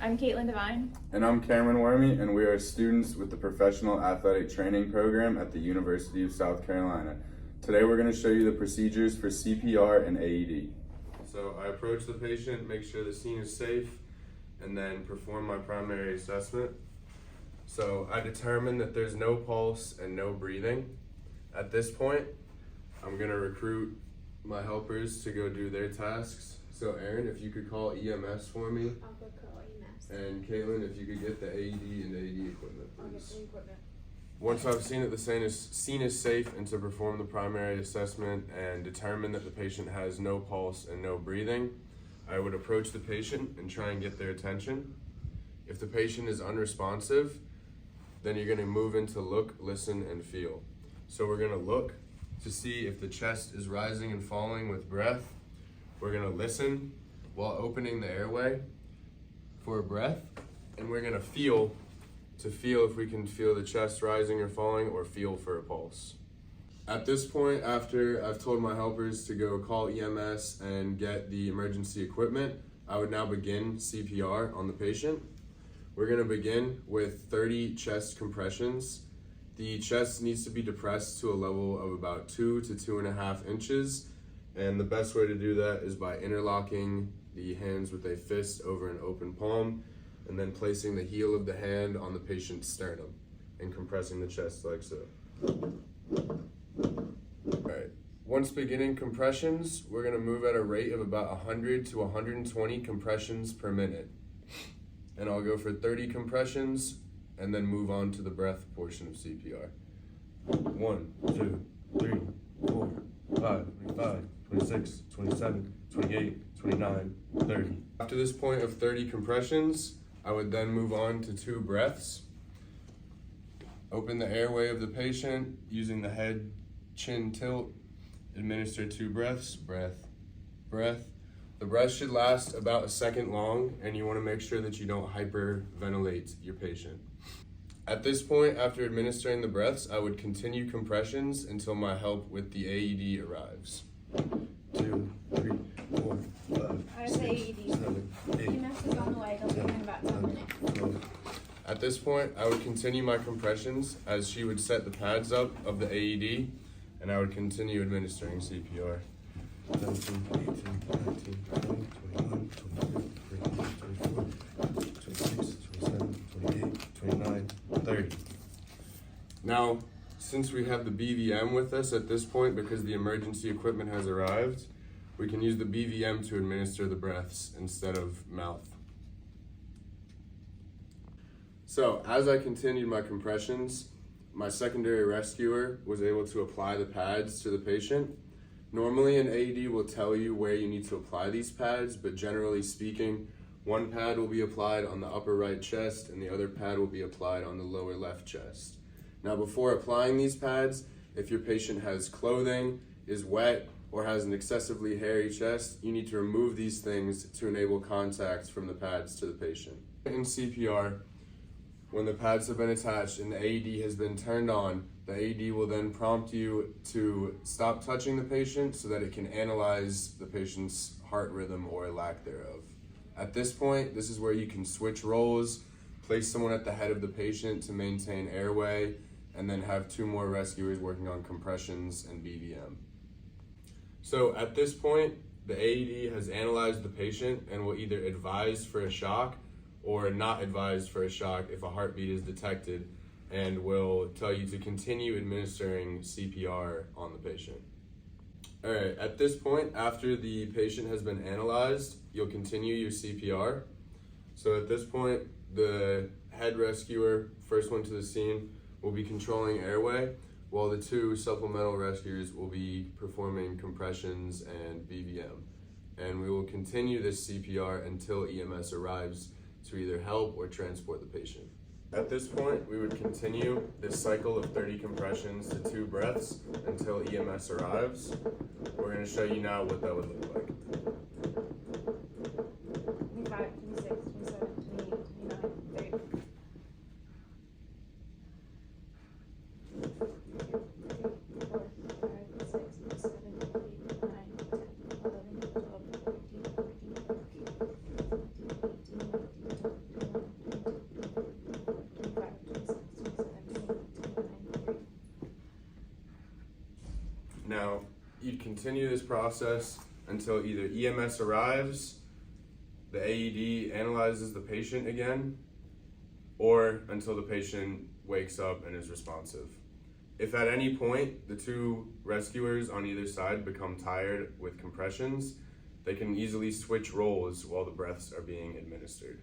I'm Caitlin Devine. And I'm Cameron Wormy, and we are students with the Professional Athletic Training Program at the University of South Carolina. Today we're going to show you the procedures for CPR and AED. So I approach the patient, make sure the scene is safe, and then perform my primary assessment. So I determine that there's no pulse and no breathing. At this point, I'm going to recruit my helpers to go do their tasks. So Aaron, if you could call EMS for me. I'll go call EMS. And Caitlin, if you could get the AED and AED equipment, I'll get please. the equipment. Once I've seen that the scene is safe and to perform the primary assessment and determine that the patient has no pulse and no breathing, I would approach the patient and try and get their attention. If the patient is unresponsive, then you're going to move into look, listen, and feel. So we're going to look to see if the chest is rising and falling with breath. We're going to listen while opening the airway for a breath, and we're going to feel if we can feel the chest rising or falling, or feel for a pulse. At this point, after I've told my helpers to go call EMS and get the emergency equipment, I would now begin CPR on the patient. We're going to begin with 30 chest compressions. The chest needs to be depressed to a level of about 2 to 2.5 inches, and the best way to do that is by interlocking the hands with a fist over an open palm, and then placing the heel of the hand on the patient's sternum and compressing the chest like so. Alright, once beginning compressions, we're going to move at a rate of about 100 to 120 compressions per minute. And I'll go for 30 compressions and then move on to the breath portion of CPR. 1, 2, 3, 4, 5, 25, 26, 27, 28, 29, 30. After this point of 30 compressions, I would then move on to 2 breaths. Open the airway of the patient using the head chin tilt. Administer 2 breaths, breath, breath. The breath should last about a second long, and you want to make sure that you don't hyperventilate your patient. At this point, after administering the breaths, I would continue compressions until my help with the AED arrives. 2, 3, 4, 5, I have 6, the AED. 7, 8. EMS is on the way. They'll be in about 10 minutes. At this point, I would continue my compressions as she would set the pads up of the AED, and I would continue administering CPR. 17, 18, 19, 20, 21, 22, 23, 24, 26, 27, 28, 29, 30. Now, since we have the BVM with us at this point because the emergency equipment has arrived, we can use the BVM to administer the breaths instead of mouth. So, as I continued my compressions, my secondary rescuer was able to apply the pads to the patient. Normally an AED will tell you where you need to apply these pads, but generally speaking, one pad will be applied on the upper right chest and the other pad will be applied on the lower left chest. Now before applying these pads, if your patient has clothing, is wet, or has an excessively hairy chest, you need to remove these things to enable contact from the pads to the patient. In CPR, when the pads have been attached and the AED has been turned on, the AED will then prompt you to stop touching the patient so that it can analyze the patient's heart rhythm or lack thereof. At this point, this is where you can switch roles, place someone at the head of the patient to maintain airway, and then have 2 more rescuers working on compressions and BVM. So at this point, the AED has analyzed the patient and will either advise for a shock or not advise for a shock if a heartbeat is detected, and will tell you to continue administering CPR on the patient. All right, at this point, after the patient has been analyzed, you'll continue your CPR. So at this point, the head rescuer, first one to the scene, will be controlling airway, while the 2 supplemental rescuers will be performing compressions and BVM. And we will continue this CPR until EMS arrives to either help or transport the patient. At this point, we would continue this cycle of 30 compressions to 2 breaths until EMS arrives. We're going to show you now what that would look like. 25, 26, 27, 28, 29, 30. 11, 12, 13, 14, 15, 16, 17, 18, 19, 20. Now, you'd continue this process until either EMS arrives, the AED analyzes the patient again, or until the patient wakes up and is responsive. If at any point the two rescuers on either side become tired with compressions, they can easily switch roles while the breaths are being administered.